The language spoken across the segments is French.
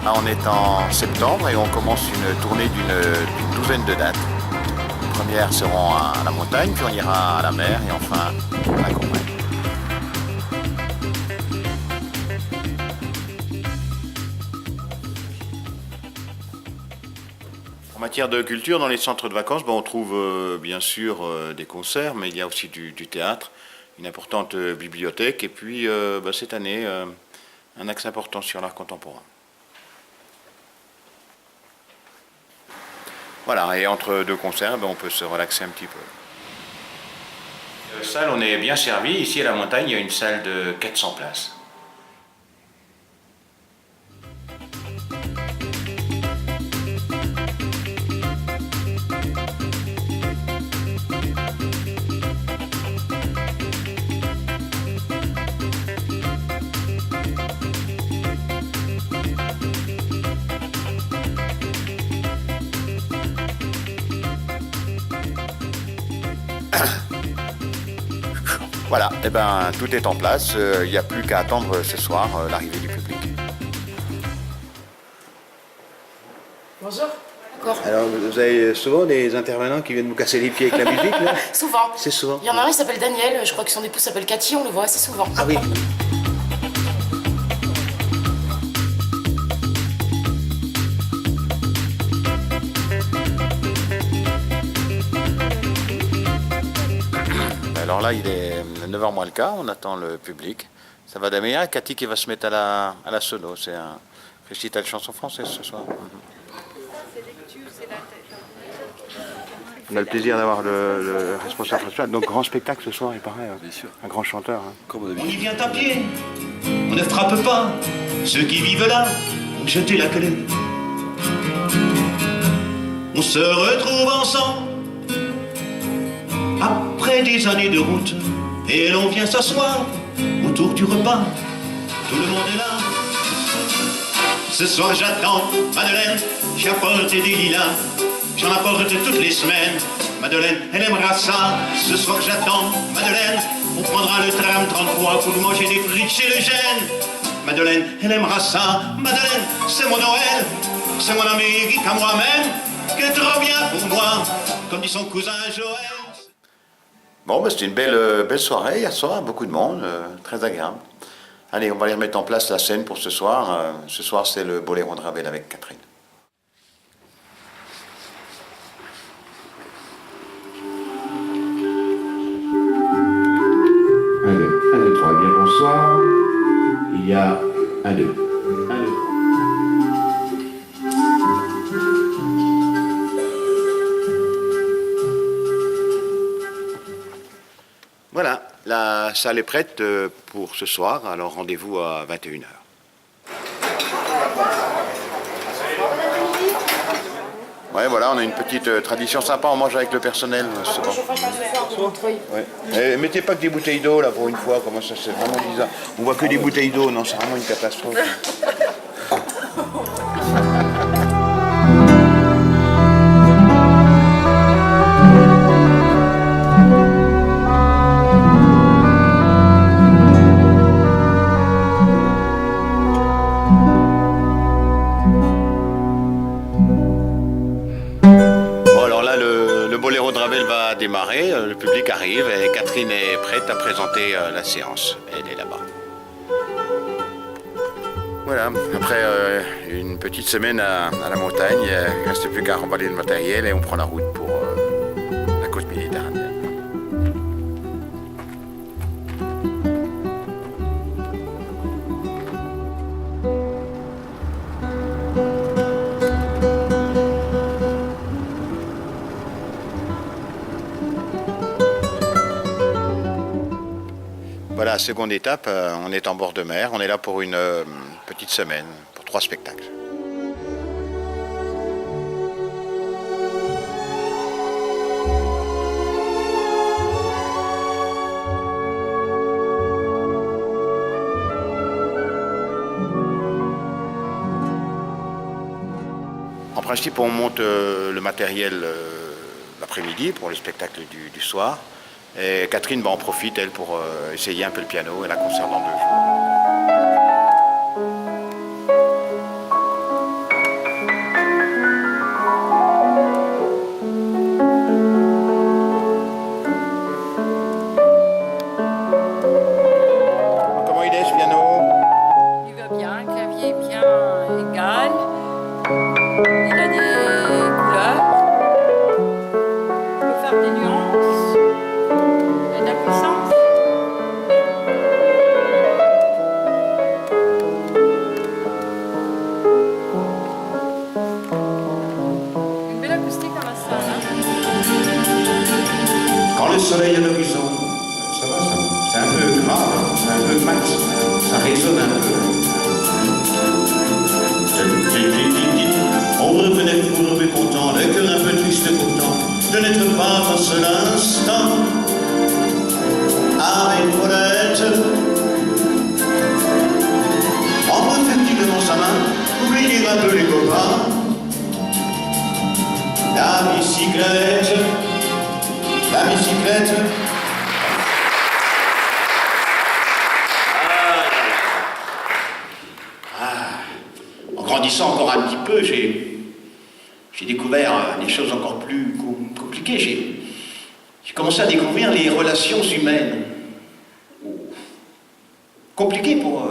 Là, on est en septembre et on commence une tournée d'une douzaine de dates. Les premières seront à la montagne, puis on ira à la mer et enfin à la campagne. En matière de culture, dans les centres de vacances, on trouve bien sûr des concerts, mais il y a aussi du théâtre, une importante bibliothèque et puis cette année, un axe important sur l'art contemporain. Voilà, et entre deux concerts, on peut se relaxer un petit peu. Salle, on est bien servi. Ici à la montagne, il y a une salle de 400 places. Voilà, et tout est en place. Il n'y a plus qu'à attendre ce soir l'arrivée du public. Bonjour. D'accord. Alors, vous avez souvent des intervenants qui viennent vous casser les pieds avec la musique, là? Souvent. C'est souvent. Il y en a un, il s'appelle Daniel, je crois que son épouse s'appelle Cathy, on le voit assez souvent. Ah oui. Alors là, il est 9h moins le quart, on attend le public. Ça va démarrer. Cathy qui va se mettre à la sono. C'est un récital de chansons françaises ce soir. On a le plaisir d'avoir le responsable principal. Donc grand spectacle ce soir, il paraît. Bien sûr. Un grand chanteur. Comme on y vient à pied, on ne frappe pas. Ceux qui vivent là ont jeté la clé. On se retrouve ensemble après des années de route, et l'on vient s'asseoir autour du repas. Tout le monde est là. Ce soir j'attends Madeleine, j'apporte des lilas, j'en apporte toutes les semaines. Madeleine, elle aimera ça. Ce soir j'attends Madeleine, on prendra le tram 33 pour manger des frites chez le Gène. Madeleine, elle aimera ça. Madeleine, c'est mon Noël, c'est mon Amérique à moi-même, qui est trop bien pour moi, comme dit son cousin Joël. Bon, c'était une belle soirée hier soir, beaucoup de monde, très agréable. Allez, on va aller remettre en place la scène pour ce soir. Ce soir, c'est le Boléro de Ravel avec Catherine. Un, deux, trois, bien bonsoir. Il y a un, deux. Voilà, la salle est prête pour ce soir, alors rendez-vous à 21h. Ouais, voilà, on a une petite tradition sympa, on mange avec le personnel souvent. Ouais. Et mettez pas que des bouteilles d'eau là pour une fois, comment ça c'est vraiment bizarre. On voit que des bouteilles d'eau, non, c'est vraiment une catastrophe. Démarrer, le public arrive et Catherine est prête à présenter la séance. Elle est là-bas. Voilà, après une petite semaine à la montagne, il ne reste plus qu'à remballer le matériel et on prend la route pour la côte méditerranéenne. Voilà, seconde étape, on est en bord de mer, on est là pour une petite semaine, pour 3 spectacles. En principe, on monte le matériel l'après-midi pour le spectacle du soir. Et Catherine en profite, elle, pour essayer un peu le piano et la concert dans 2 jours. soleil à l'horizon. Ça va, c'est un peu grave, c'est un peu mat, ça résonne un peu. On revenait fourbe content, le cœur un peu triste pourtant, de n'être pas un seul instant avec Paulette. Prendre furtivement sa main, oublier un peu les copains. La bicyclette, la bicyclette. En grandissant encore un petit peu, j'ai découvert des choses encore plus compliquées. J'ai commencé à découvrir les relations humaines. Compliqué pour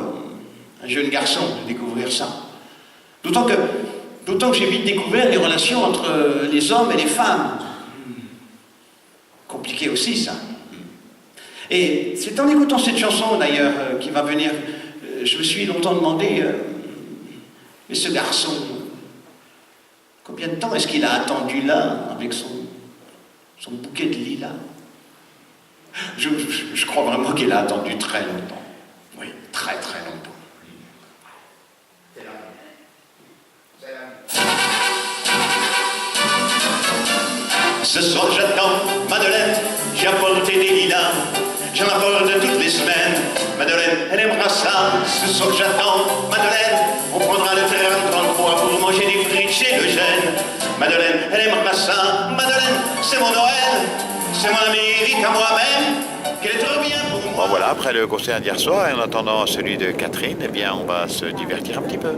un jeune garçon de découvrir ça. D'autant que j'ai vite découvert les relations entre les hommes et les femmes. Compliqué aussi, ça. Et c'est en écoutant cette chanson, d'ailleurs, qui va venir, je me suis longtemps demandé, mais ce garçon, combien de temps est-ce qu'il a attendu là, avec son bouquet de lilas? Je crois vraiment qu'il a attendu très longtemps. Oui, très très longtemps. Ce soir j'attends Madeleine, j'ai apporté des lilas, j'en apporte toutes les semaines. Madeleine, elle aimera ça. Ce soir j'attends Madeleine, on prendra le train 33 pour manger des frites chez Eugène. Madeleine, elle aimera ça. Madeleine, c'est mon Noël, c'est mon Amérique à moi-même, qu'elle est trop bien pour moi. Bon voilà, après le concert d'hier soir, et en attendant celui de Catherine, eh bien on va se divertir un petit peu.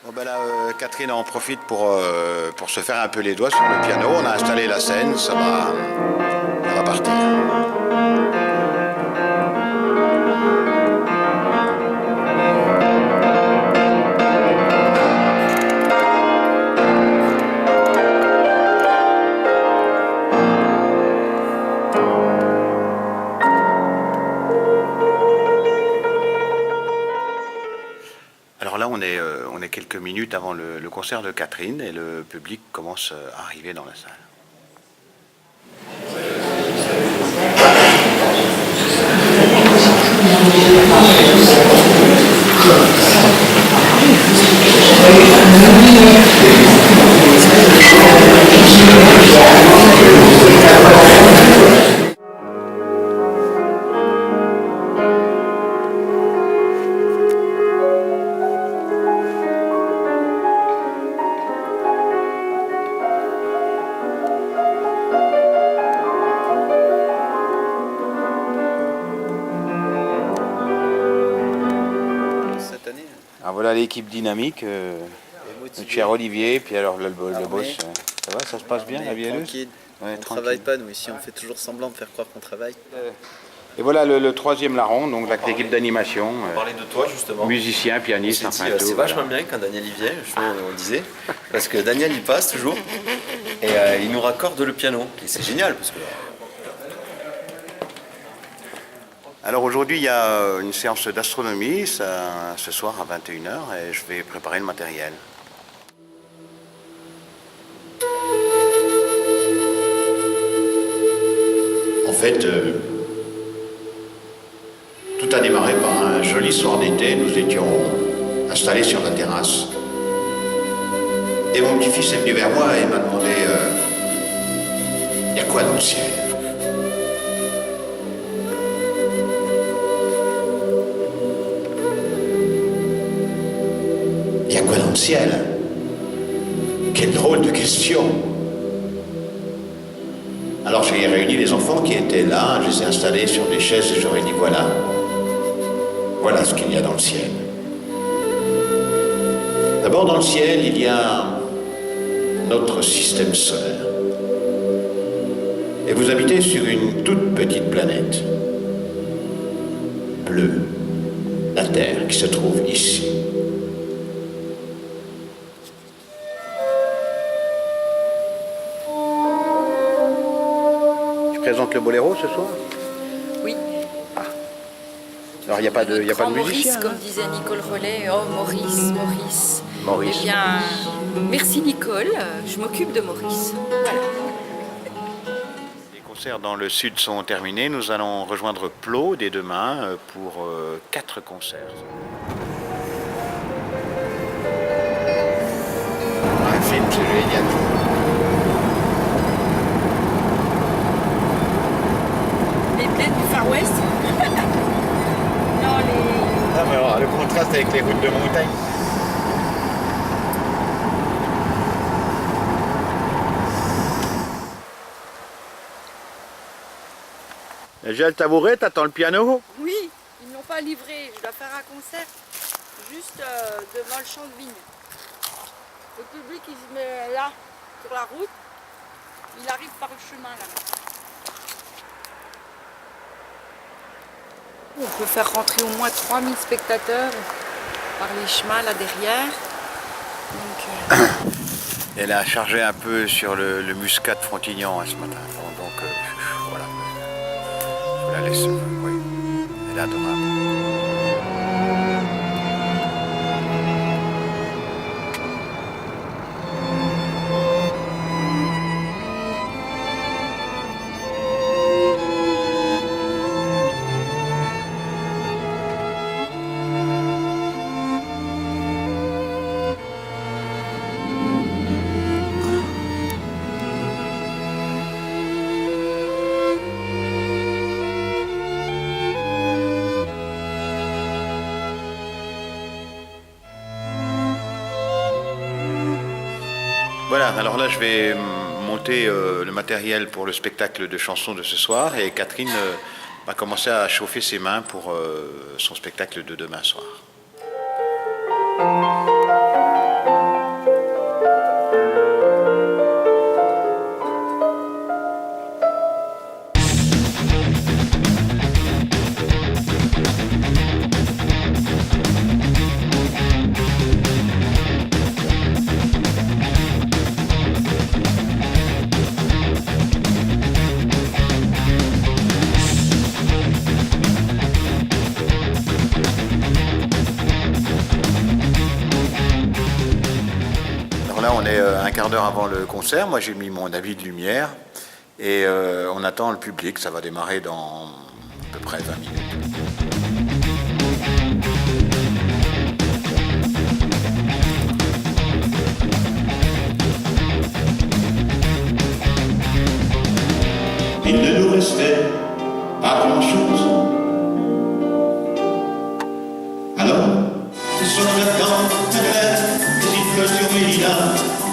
Bon ben là, Catherine en profite pour se faire un peu les doigts sur le piano. On a installé la scène, ça va partir. Alors là, on est quelques minutes avant le concert de Catherine et le public commence à arriver dans la salle. Alors voilà l'équipe dynamique, le cher Olivier, puis alors le boss. Ça va, ça se passe bien la vie? Tranquille, Ouais, on ne travaille pas nous ici, on fait toujours semblant de faire croire qu'on travaille. Et voilà le troisième larron, donc l'équipe d'animation. On parlait de toi justement. Musicien, pianiste, enfin tout. C'est vachement bien quand Daniel y vient, on disait, parce que Daniel il passe toujours et il nous raccorde le piano. Et c'est génial parce que... Alors aujourd'hui, il y a une séance d'astronomie, ce soir à 21h, et je vais préparer le matériel. En fait, tout a démarré par un joli soir d'été. Nous étions installés sur la terrasse. Et mon petit-fils est venu vers moi et m'a demandé « Il y a quoi dans le ciel ?» Il y a quoi dans le ciel? Quelle drôle de question! Alors j'ai réuni les enfants qui étaient là, je les ai installés sur des chaises et je leur ai dit voilà ce qu'il y a dans le ciel. D'abord dans le ciel, il y a notre système solaire. Et vous habitez sur une toute petite planète, bleue, Terre qui se trouve ici. Tu présentes le boléro ce soir? Oui. Alors il n'y a pas de, Grand musicien. Maurice, comme disait Nicole Rollet. Oh, Maurice, Maurice. Maurice. Eh bien, merci Nicole, je m'occupe de Maurice. Voilà. Les concerts dans le sud sont terminés. Nous allons rejoindre Plo dès demain pour 4 concerts. Un film, c'est génial. Les plaines du Far West. Non, les... Ah, mais alors, le contraste avec les routes de montagne. J'ai le tabouret, t'attends le piano? Oui, ils ne l'ont pas livré. Je dois faire un concert juste devant le champ de vigne. Le public, il se met là, sur la route. Il arrive par le chemin là. On peut faire rentrer au moins 3000 spectateurs par les chemins là derrière. Donc, Elle a chargé un peu sur le muscat de Frontignan ce matin. Donc voilà. Je la laisse. Oui. Elle est adorable. Voilà, alors là je vais monter le matériel pour le spectacle de chansons de ce soir et Catherine va commencer à chauffer ses mains pour son spectacle de demain soir. Là, on est un quart d'heure avant le concert. Moi, j'ai mis mon habit de lumière et on attend le public. Ça va démarrer dans à peu près 20 minutes. Il ne nous restait pas grand-chose. Alors, ce soir maintenant, Madeleine, mais il pleut sur Mélina,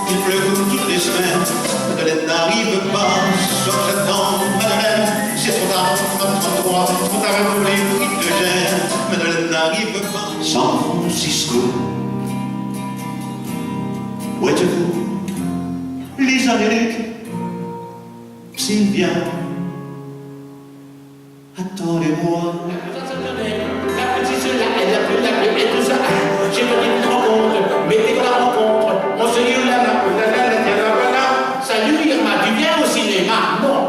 il pleut comme toutes les semaines. Madeleine n'arrive pas, ce soir j'attends Madeleine, c'est trop tard, 33, trop tard à rouler, il te gêne. Madeleine n'arrive pas. San Francisco, où êtes-vous? Lisa et Luc, Sylvia, attendez-moi. La petite cela, elle a plus la et tout ça. J'ai pas dit une rencontre, mettez la rencontre. On se dit là, salut Irma, tu viens au cinéma? Non.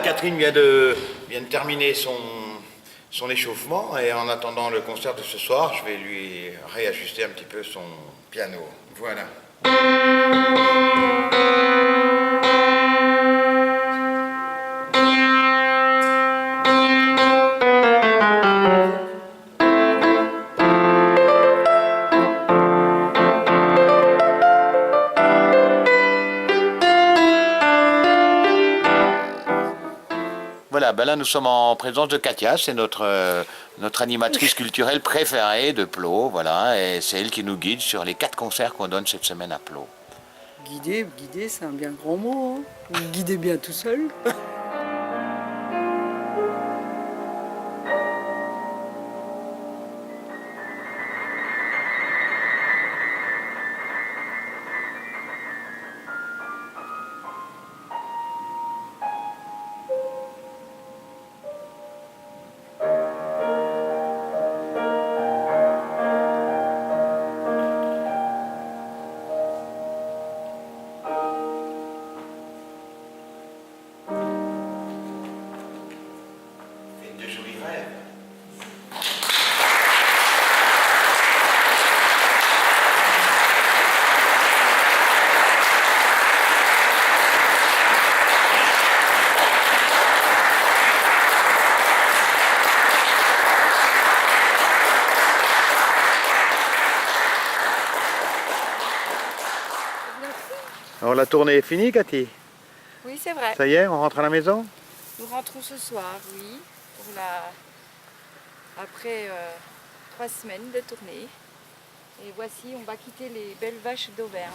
Catherine vient de terminer son échauffement et en attendant le concert de ce soir, je vais lui réajuster un petit peu son piano. Voilà. Voilà, ben là nous sommes en présence de Katia, c'est notre animatrice culturelle préférée de Plo, voilà, et c'est elle qui nous guide sur les 4 concerts qu'on donne cette semaine à Plo. Guider, c'est un bien grand mot. Hein. Vous guidez bien tout seul. De jolis rêves. Alors la tournée est finie, Cathy? Oui, c'est vrai. Ça y est, on rentre à la maison? Nous rentrons ce soir, oui, après 3 semaines de tournée. Et voici, on va quitter les belles vaches d'Auvergne.